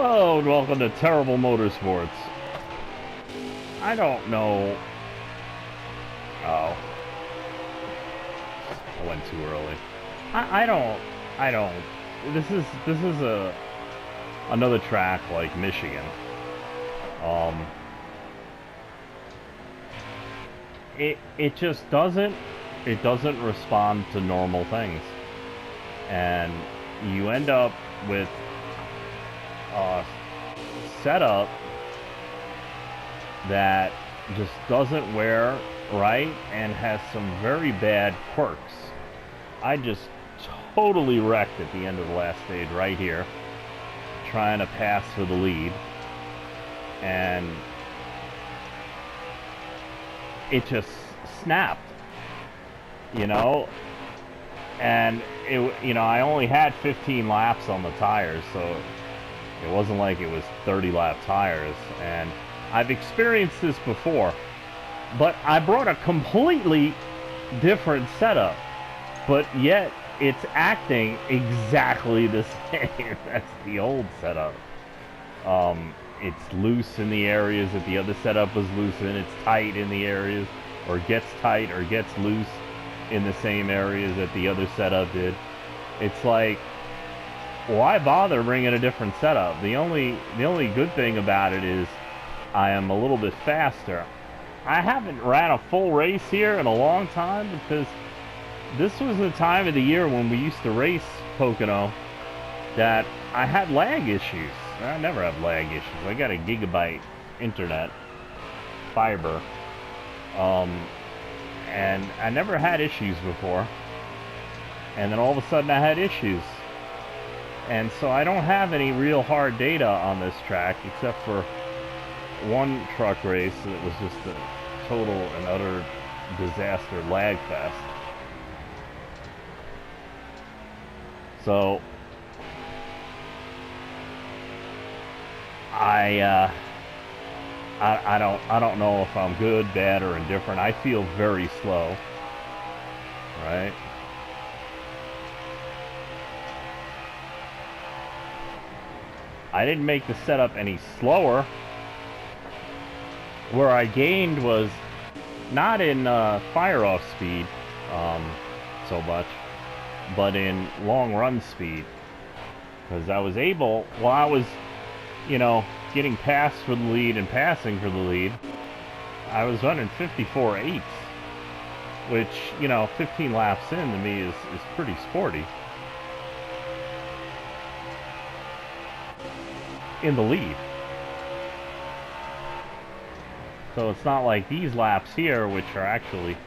Hello and welcome to Terrible Motorsports. I don't know. Oh. I went too early. I don't. This is another track like Michigan. It just doesn't respond to normal things. And you end up with setup that just doesn't wear right and has some very bad quirks. I just totally wrecked at the end of the last stage right here, trying to pass for the lead, and it just snapped, you know. And I only had 15 laps on the tires, so it wasn't like it was 30 lap tires. And I've experienced this before, but I brought a completely different setup, but yet it's acting exactly the same as the old setup. It's loose in the areas that the other setup was loose in. It's tight in the areas, or gets tight or gets loose in the same areas that the other setup did. It's like, why bother bringing a different setup? The only good thing about it is I am a little bit faster. I haven't ran a full race here in a long time because this was the time of the year when we used to race Pocono that I had lag issues. I never have lag issues. I got a gigabyte internet fiber. And I never had issues before. And then all of a sudden I had issues. And so I don't have any real hard data on this track except for one truck race that was just a total and utter disaster lag fest. So I don't know if I'm good, bad, or indifferent. I feel very slow, right? I didn't make the setup any slower. Where I gained was not in fire-off speed so much, but in long run speed. Because I was able, while I was, getting passed for the lead and passing for the lead, I was running 54.8, which, 15 laps in to me is pretty sporty. In the lead. So it's not like these laps here, which are actually,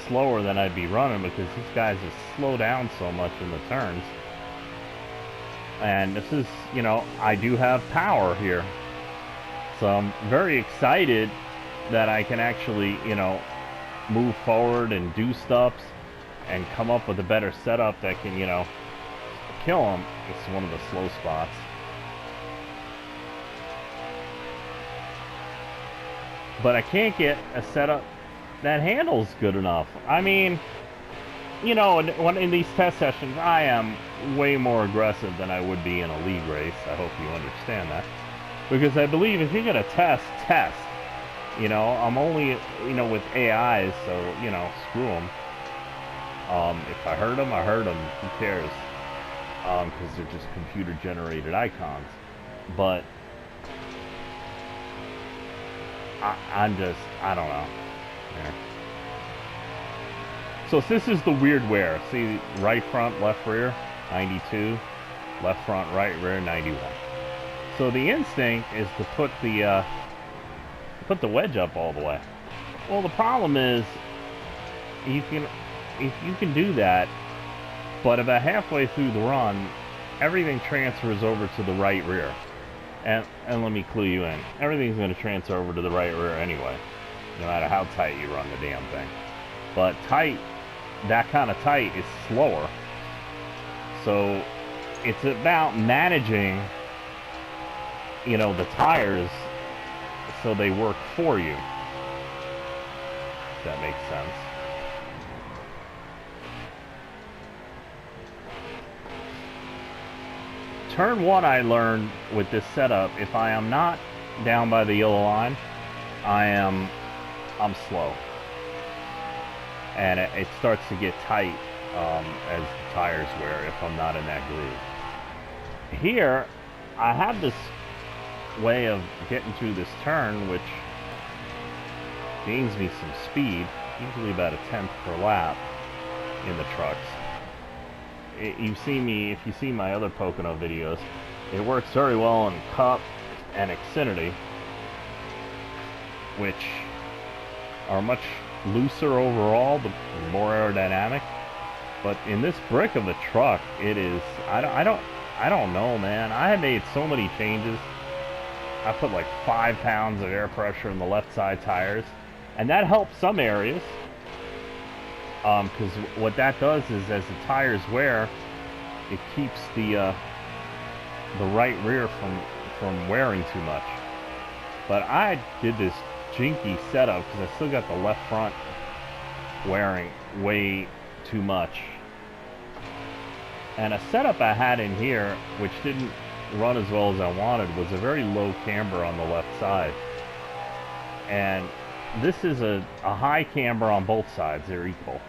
slower than I'd be running because these guys just slow down so much in the turns. And this is, I do have power here. So I'm very excited that I can actually, move forward and do stuffs and come up with a better setup that can, kill them. It's one of the slow spots. But I can't get a setup that handles good enough. I mean, in these test sessions, I am way more aggressive than I would be in a league race. I hope you understand that. Because I believe if you're going to test. I'm only, with AIs, so, screw them. If I hurt them, I hurt them. Who cares? Because they're just computer-generated icons. But I don't know. Yeah. So this is the weird wear. See, right front, left rear, 92. Left front, right rear, 91. So the instinct is to put the wedge up all the way. Well, the problem is, if you can do that, but about halfway through the run, everything transfers over to the right rear. And let me clue you in. Everything's going to transfer over to the right rear anyway, no matter how tight you run the damn thing. But tight, that kind of tight is slower. So it's about managing, the tires so they work for you. If that makes sense. turn one, I learned with this setup, if I am not down by the yellow line, I'm slow. And it starts to get tight as the tires wear if I'm not in that groove. Here, I have this way of getting through this turn, which gains me some speed, usually about a tenth per lap in the trucks. You see me, if you see my other Pocono videos, it works very well in Cup and Xfinity, which are much looser overall, but more aerodynamic. But in this brick of the truck, it is, I don't know, man. I have made so many changes. I put like 5 pounds of air pressure in the left side tires, and that helps some areas. Because what that does is, as the tires wear, it keeps the right rear from wearing too much. But I did this jinky setup because I still got the left front wearing way too much. And a setup I had in here, which didn't run as well as I wanted, was a very low camber on the left side. And this is a high camber on both sides, they're equal.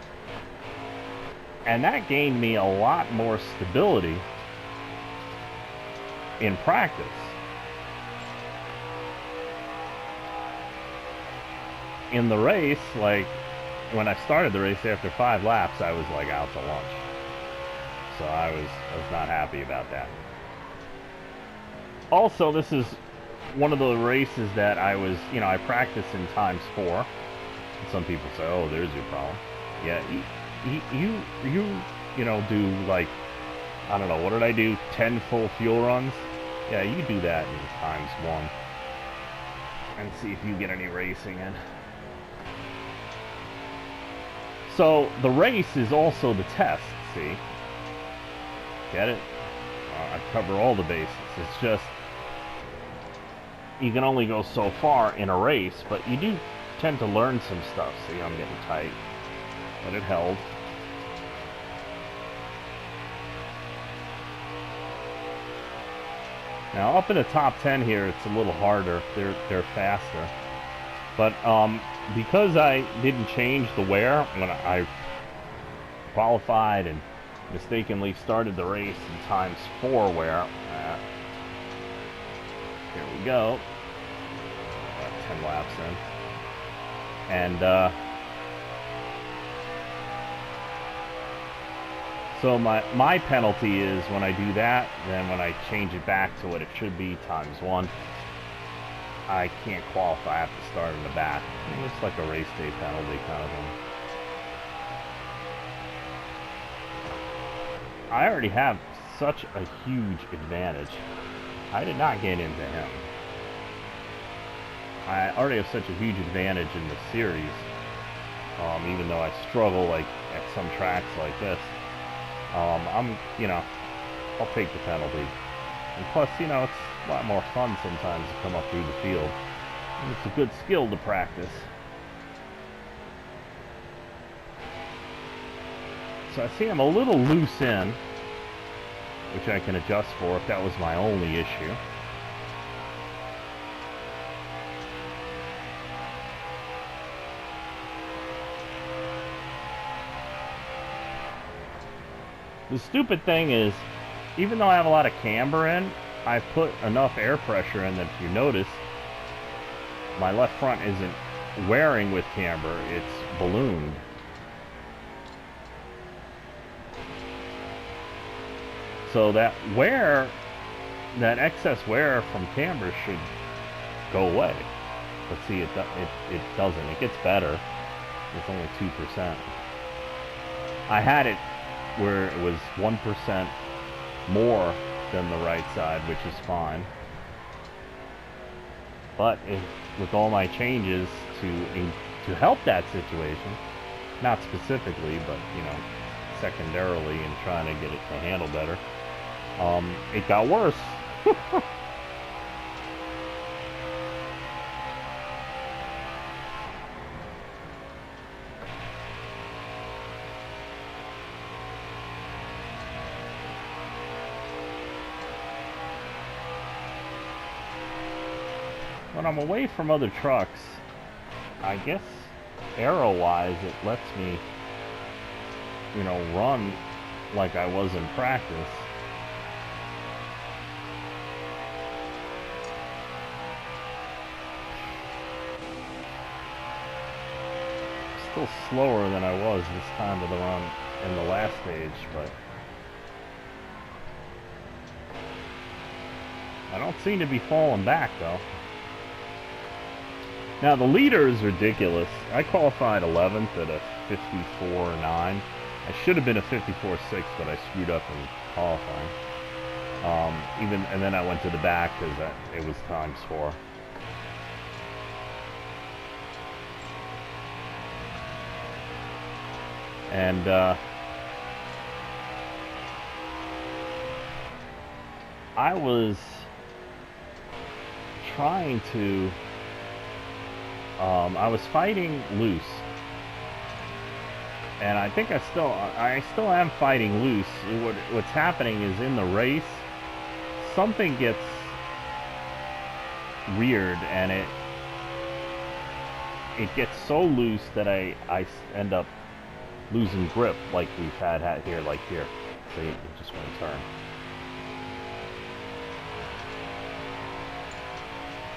And that gained me a lot more stability in practice. In the race, like when I started the race after 5 laps, I was like out to lunch. So I was not happy about that. Also, this is one of the races that I was, I practiced in ×4. Some people say, oh, there's your problem. Yeah, you do like, I don't know, what did I do? 10 full fuel runs? Yeah, you do that in ×1. And see if you get any racing in. So, the race is also the test, see? Get it? I cover all the bases. It's just, you can only go so far in a race, but you do tend to learn some stuff. See, I'm getting tight, but it held. Now, up in the top 10 here, it's a little harder. They're faster. But because I didn't change the wear when I qualified and mistakenly started the race in ×4 wear, here we go. 10 laps in. And so my penalty is when I do that, then when I change it back to what it should be, ×1, I can't qualify. I have to start in the back. It's like a race day penalty kind of thing. I already have such a huge advantage. I did not get into him. I already have such a huge advantage in the series, even though I struggle like at some tracks like this. I'll take the penalty. And plus, it's a lot more fun sometimes to come up through the field. And it's a good skill to practice. So I see I'm a little loose in, which I can adjust for if that was my only issue. The stupid thing is, even though I have a lot of camber in, I've put enough air pressure in that if you notice, my left front isn't wearing with camber, it's ballooned. So that wear, that excess wear from camber should go away. But see, it doesn't. It gets better. It's only 2%. I had it where it was 1% more than the right side, which is fine. But with all my changes to help that situation, not specifically, but secondarily, in trying to get it to handle better, it got worse. when I'm away from other trucks, I guess aero-wise it lets me, you know, run like I was in practice. Still slower than I was this time of the run in the last stage, but I don't seem to be falling back though. Now the leader is ridiculous. I qualified 11th at a 54.9. I should have been a 54.6, but I screwed up in qualifying. And then I went to the back because it was times 4. And I was trying to I was fighting loose, and I think I still am fighting loose. What's happening is in the race something gets weird, and it gets so loose that I end up losing grip, like we've had here, like here. See, it just won't turn.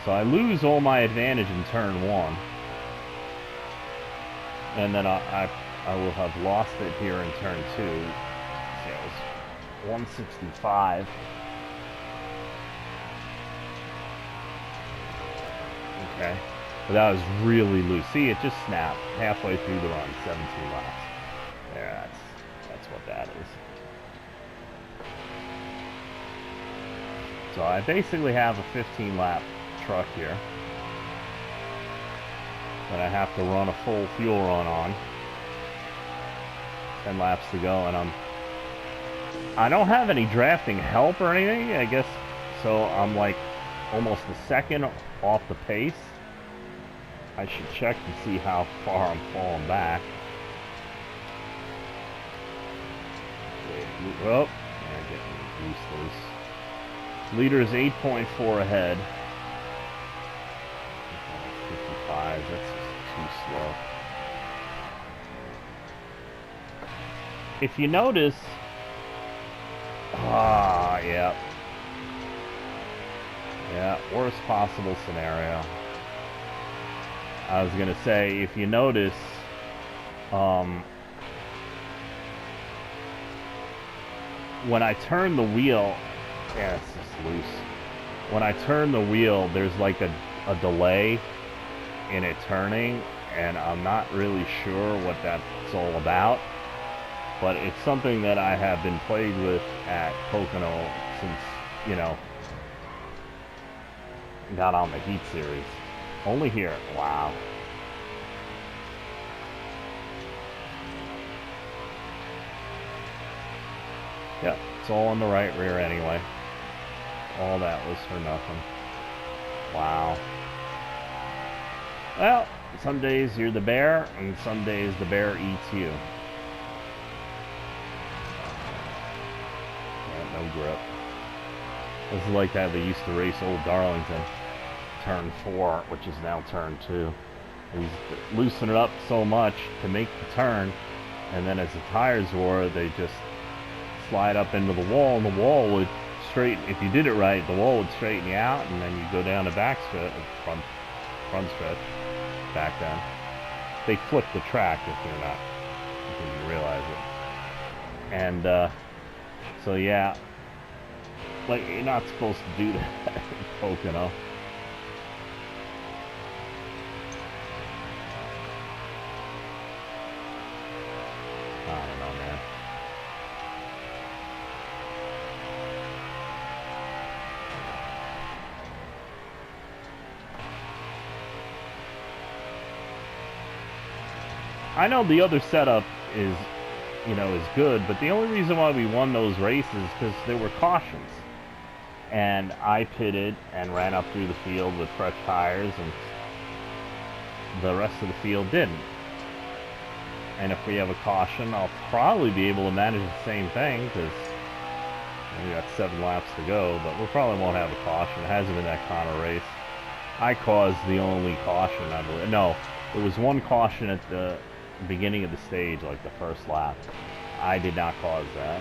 So I lose all my advantage in turn 1, and then I will have lost it here in turn 2. See, it was 165. Okay, but that was really loose. See, it just snapped halfway through the run, 17 laps. There, that's what that is. So I basically have a 15 lap truck here that I have to run a full fuel run on. 10 laps to go, and I don't have any drafting help or anything, I guess, so I'm like almost a second off the pace. I should check to see how far I'm falling back. Oh, I'm getting loose. Leader is 8.4 ahead. 55, that's just too slow. If you notice, yeah, worst possible scenario. I was gonna say, if you notice, when I turn the wheel, yeah, it's just loose. When I turn the wheel, there's like a delay in it turning, and I'm not really sure what that's all about. But it's something that I have been played with at Pocono since, you know, got on the Heat Series. Only here. Wow. Yep, it's all in the right rear anyway. All that was for nothing. Wow. Well, some days you're the bear, and some days the bear eats you. Yeah, no grip. This is like that they used to race Old Darlington. Turn 4, which is now turn 2. He's loosening it up so much to make the turn, and then as the tires wore, they just slide up into the wall, and the wall would straighten. If you did it right, the wall would straighten you out, and then you go down the back stretch, front stretch, back down. They flip the track if you're not, if you realize it. And so yeah, like, you're not supposed to do that in Pocono. I don't know, man. I know the other setup is, you know, is good, but the only reason why we won those races is because there were cautions. And I pitted and ran up through the field with fresh tires, and the rest of the field didn't. And if we have a caution, I'll probably be able to manage the same thing, because we got 7 laps to go, but we probably won't have a caution. It hasn't been that kind of race. I caused the only caution, I believe. No, there was one caution at the beginning of the stage, like the first lap. I did not cause that.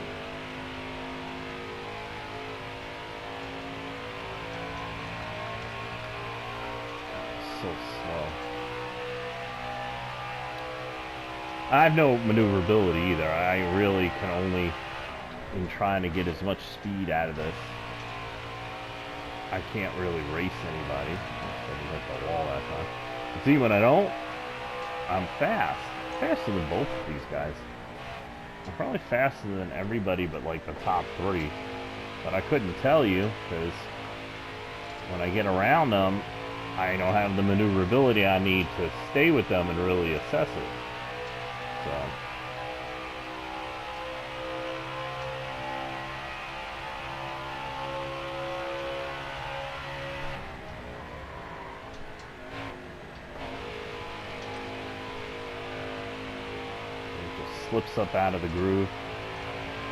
So slow. I have no maneuverability either. I really can only, in trying to get as much speed out of this, I can't really race anybody. I didn't hit the wall that time. See, when I don't, I'm fast. Faster than both of these guys. I'm probably faster than everybody but like the top 3. But I couldn't tell you, because when I get around them, I don't have the maneuverability I need to stay with them and really assess it. So... slips up out of the groove,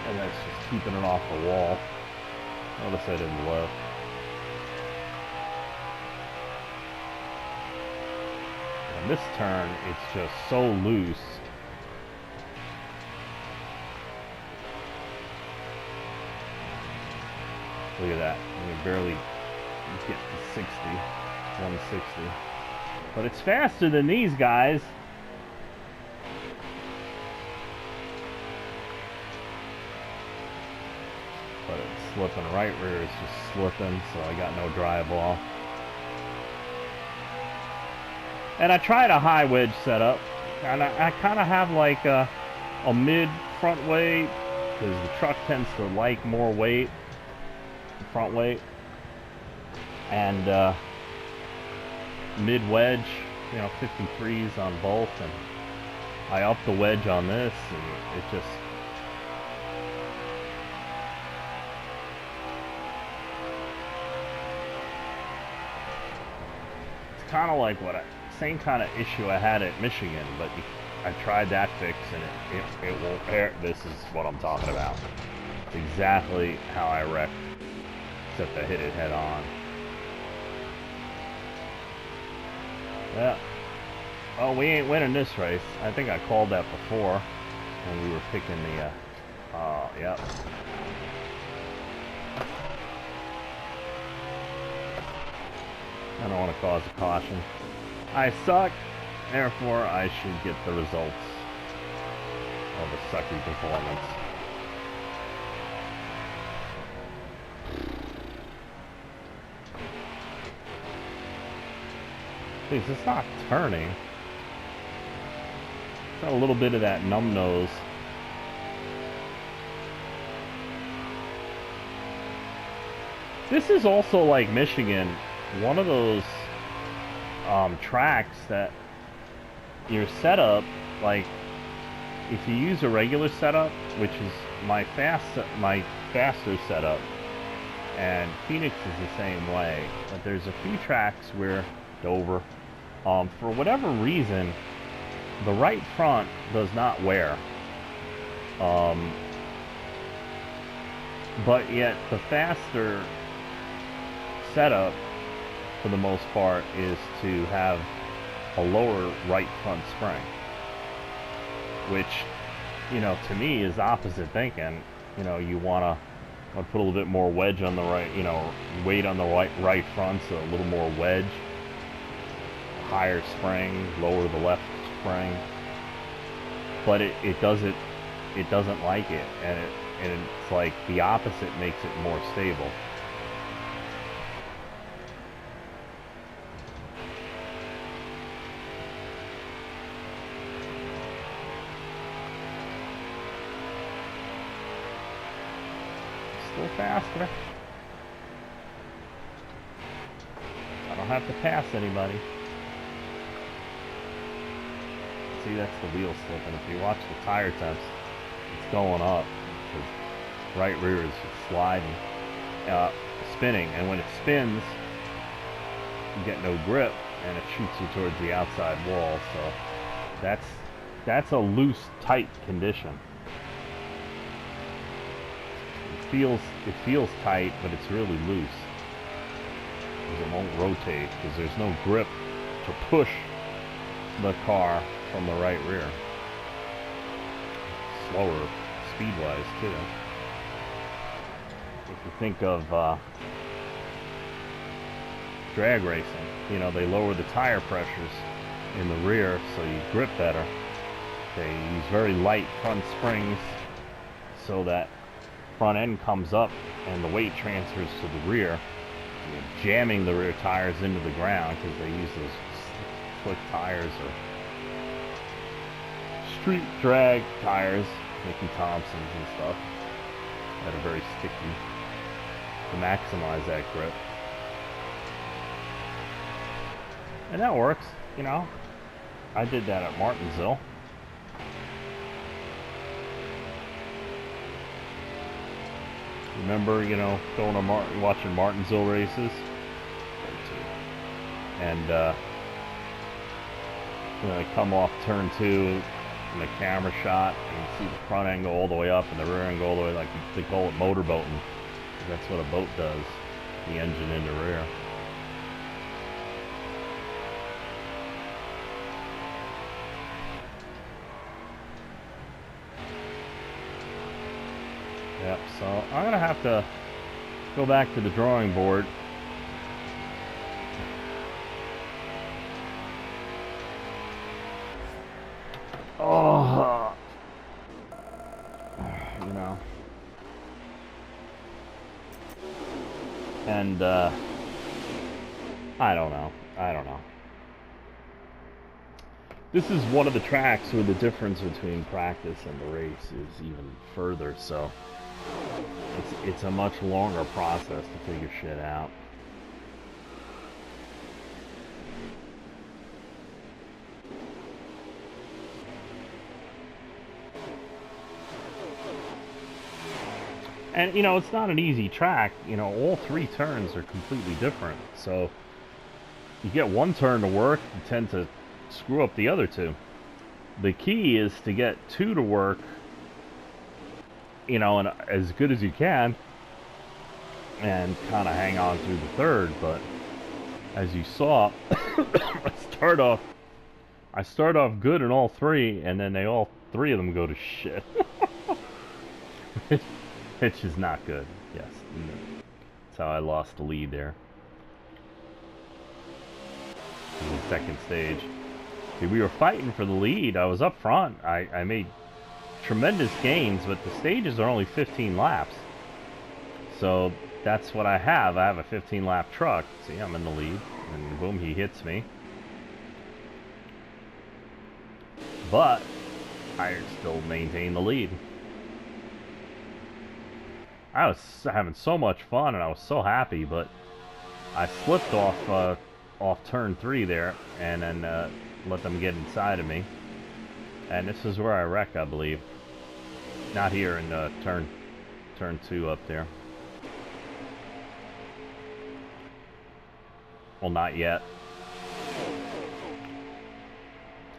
and that's just keeping it off the wall. Notice I didn't low. And this turn, it's just so loose. Look at that. I can barely get to 60, 160. But it's faster than these guys. But it's slipping. Right rear is just slipping, so I got no drive off. And I tried a high wedge setup, and I kind of have like a mid front weight, because the truck tends to like more weight, front weight, and mid wedge, you know, 53s on both, and I upped the wedge on this, and it just... kind of like same kind of issue I had at Michigan, but I tried that fix and it won't air. This is what I'm talking about. It's exactly how I wrecked, except I hit it head on. Yeah. Oh, we ain't winning this race. I think I called that before when we were picking the, yep. I don't want to cause a caution. I suck, therefore I should get the results of a sucky performance. Please, it's not turning. It's got a little bit of that numb nose. This is also like Michigan. One of those tracks that your setup, like if you use a regular setup, which is my faster setup, and Phoenix is the same way, but there's a few tracks where Dover, for whatever reason, the right front does not wear, but yet the faster setup for the most part is to have a lower right front spring, which, you know, to me is opposite thinking. You know, you want to put a little bit more wedge on the right, you know, weight on the right front, so a little more wedge, higher spring, lower the left spring, but it doesn't like it, and it's like the opposite makes it more stable. Still faster. I don't have to pass anybody. See, that's the wheel slipping. If you watch the tire temps, it's going up because right rear is just sliding, spinning, and when it spins, you get no grip, and it shoots you towards the outside wall. So that's a loose, tight condition. It feels tight, but it's really loose. because it won't rotate, because there's no grip to push the car from the right rear. Slower speed-wise, too. If you think of drag racing, you know, they lower the tire pressures in the rear so you grip better. They use very light front springs so that front end comes up and the weight transfers to the rear. You're jamming the rear tires into the ground because they use those slick tires or street drag tires, Mickey Thompsons and stuff, that are very sticky to maximize that grip. And that works, you know. I did that at Martinsville. Remember, you know, going to watching Martinsville races, and when I come off turn 2 in the camera shot, and you see the front end go all the way up and the rear end go all the way, like they call it motorboating. That's what a boat does, the engine in the rear. Yep, so I'm gonna have to go back to the drawing board. Oh, you know, and I don't know. This is one of the tracks where the difference between practice and the race is even further, so it's a much longer process to figure shit out. And, you know, it's not an easy track. You know, all 3 turns are completely different. So, you get one turn to work, you tend to screw up the other 2. The key is to get 2 to work, you know, and as good as you can, and kind of hang on through the 3rd. But, as you saw, I start off good in all 3, and then all 3 of them go to shit. Which is not good. Yes. That's how I lost the lead there. In the 2nd stage. See, we were fighting for the lead. I was up front. I made tremendous gains, but the stages are only 15 laps. So that's what I have. I have a 15-lap truck. See, I'm in the lead. And boom, he hits me. But I still maintain the lead. I was having so much fun and I was so happy, but I slipped off turn 3 there, and then let them get inside of me. And this is where I wreck, I believe. Not here in turn 2 up there. Well, not yet.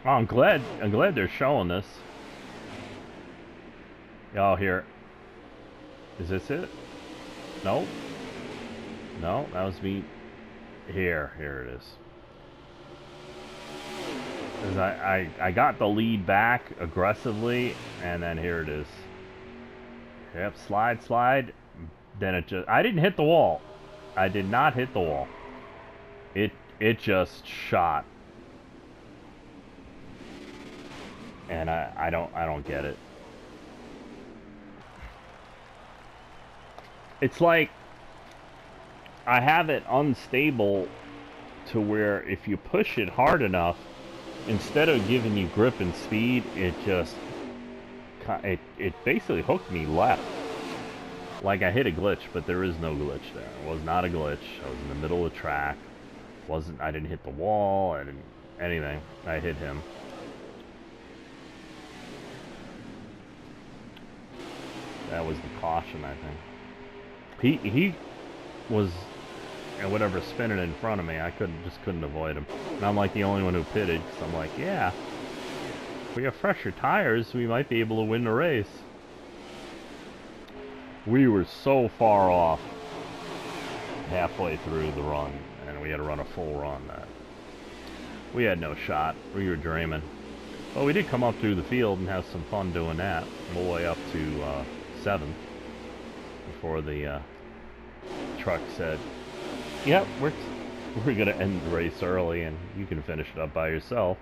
Oh, I'm glad they're showing this. Oh, here. Is this it? Nope. No, that was me. Here it is. Because I got the lead back aggressively, and then here it is. Yep, slide. Then it just... I didn't hit the wall. I did not hit the wall. It just shot. And I don't get it. It's like I have it unstable to where if you push it hard enough, instead of giving you grip and speed, it basically hooked me left. Like I hit a glitch, but there is no glitch there. It was not a glitch. I was in the middle of the track. I didn't hit the wall. I didn't anything. I hit him. That was the caution, I think. He was, you know, whatever, spinning in front of me. I just couldn't avoid him. And I'm like the only one who pitted, so I'm like, yeah, if we have fresher tires, we might be able to win the race. We were so far off halfway through the run, and we had to run a full run. That we had no shot. We were dreaming. Well, we did come up through the field and have some fun doing that, all the way up to 7, before the truck said, "Yep, we're gonna end the race early, and you can finish it up by yourself."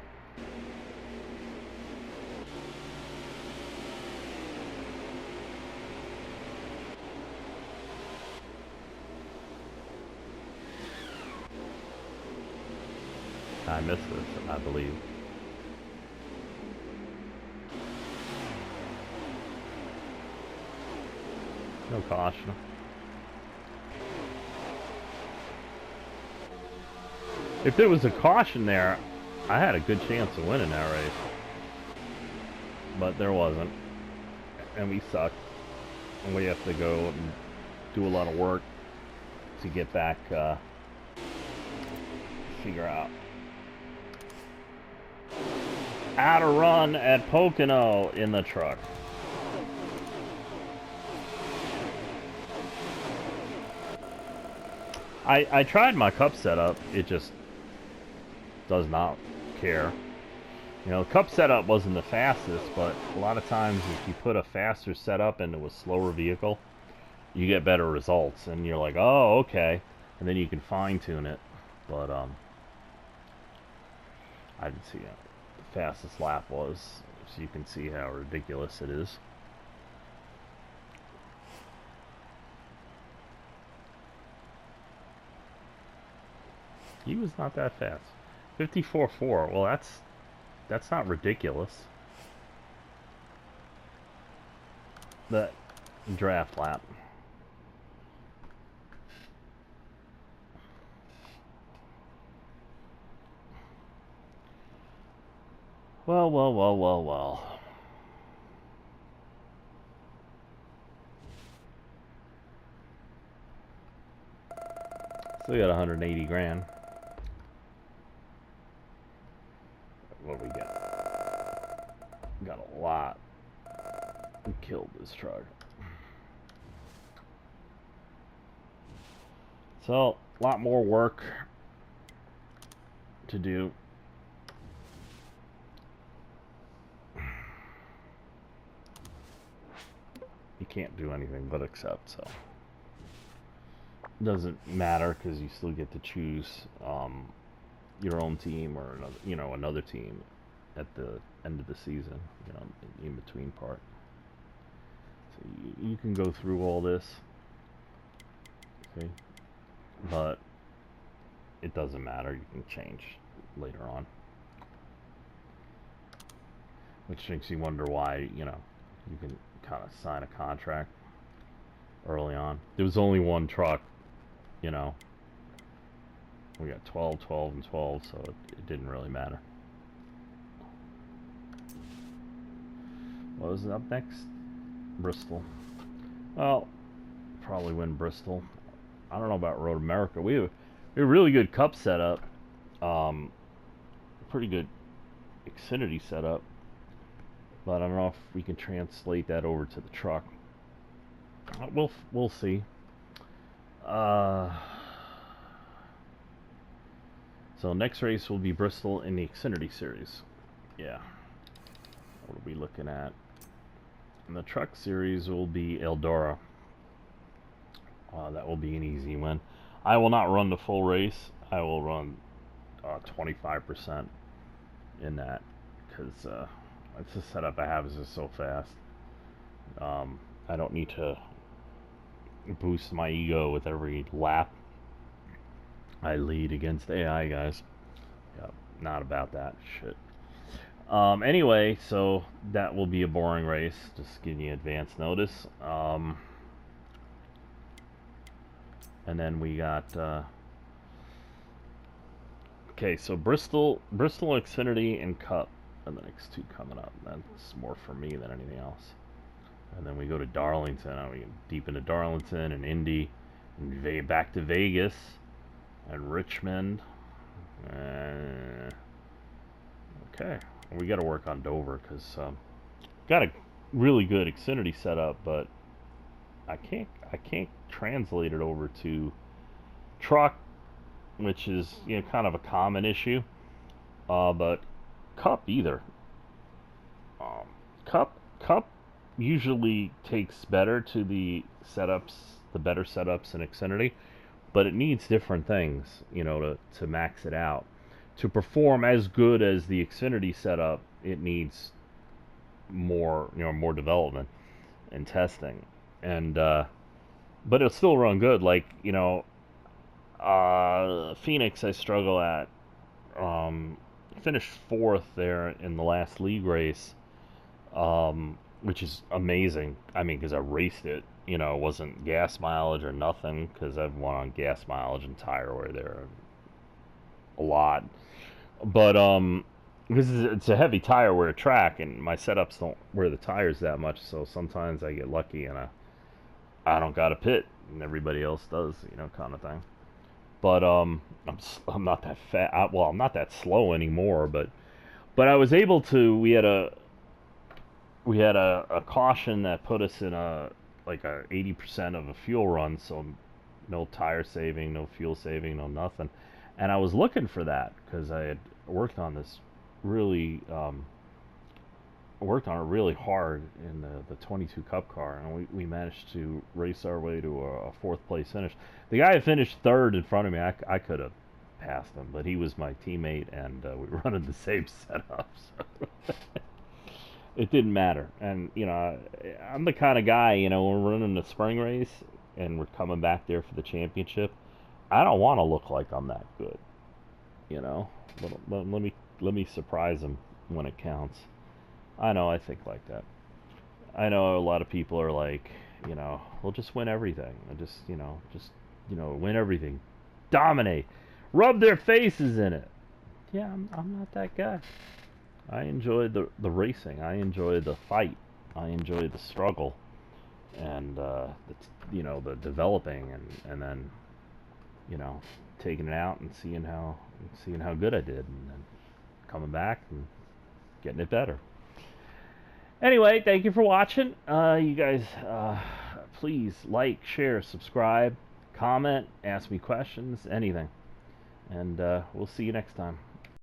I missed this, I believe. No caution. If there was a caution there, I had a good chance of winning that race. But there wasn't. And we sucked. And we have to go and do a lot of work to get back, figure out how to run at Pocono in the truck. I tried my cup setup. It just does not care. You know, cup setup wasn't the fastest, but a lot of times if you put a faster setup into a slower vehicle, you get better results, and you're like, oh, okay, and then you can fine-tune it. But I didn't see what the fastest lap was, so you can see how ridiculous it is. He was not that fast. 54.4. Well, that's not ridiculous. The draft lap. Well, well, well, well, well. Still got 180 grand. What do we got? Got a lot. We killed this truck. So, a lot more work to do. You can't do anything but accept, so it doesn't matter because you still get to choose your own team or another team at the end of the season, in between part. So you can go through all this, okay, but it doesn't matter. You can change later on, which makes you wonder why you can kind of sign a contract early on. There was only one truck, we got 12, 12, and 12, so it didn't really matter. What was up next? Bristol. Well, probably win Bristol. I don't know about Road America. We have a really good cup setup. Pretty good Xfinity setup. But I don't know if we can translate that over to the truck. We'll see. So next race will be Bristol in the Xfinity Series. Yeah. What are we looking at? And the truck series will be Eldora. That will be an easy win. I will not run the full race. I will run 25% in that because it's the setup I have is just so fast. I don't need to boost my ego with every lap I lead against AI guys. Yeah, not about that shit. Anyway, so that will be a boring race. Just giving you advance notice. And then we got okay, so Bristol, Xfinity, and Cup are the next two coming up. That's more for me than anything else. And then we go to Darlington. We get deep into Darlington and Indy, and back to Vegas and Richmond. Okay, we got to work on Dover because got a really good Xfinity setup, but I can't translate it over to truck which is, you know, kind of a common issue. But Cup either. Um, Cup usually takes better to the setups, the better setups in Xfinity, but it needs different things, you know, to max it out. To perform as good as the Xfinity setup, it needs more, you know, more development and testing. And but it'll still run good. Like, you know, Phoenix, I struggle at. Finished fourth there in the last league race, which is amazing. I mean, because I raced it. You know, it wasn't gas mileage or nothing, because I've won on gas mileage and tire wear there a lot. But because it's a heavy tire wear track, and my setups don't wear the tires that much, so sometimes I get lucky and I don't got a pit, and everybody else does, you know, kind of thing. But I'm not that fast. Well, I'm not that slow anymore. But I was able to. We had a caution that put us in a like a 80% of a fuel run, so no tire saving, no fuel saving, no nothing. And I was looking for that because I had worked on this really worked on it really hard in the 22 Cup car, and we managed to race our way to a fourth place finish. The guy who finished third in front of me, I could have passed him, but he was my teammate, and we were running the same setup, so it didn't matter. And, you know, I'm the kind of guy, you know, when we're running the spring race and we're coming back there for the championship, I don't want to look like I'm that good, you know. Let me surprise him when it counts. I know I think like that. I know a lot of people are like, you know, we'll just win everything. Just win everything. Dominate. Rub their faces in it. Yeah, I'm not that guy. I enjoy the racing. I enjoy the fight. I enjoy the struggle. And, the developing and then, you know, taking it out and seeing how good I did, and then coming back and getting it better. Anyway, thank you for watching. You guys, please like, share, subscribe, comment, ask me questions, anything. And we'll see you next time.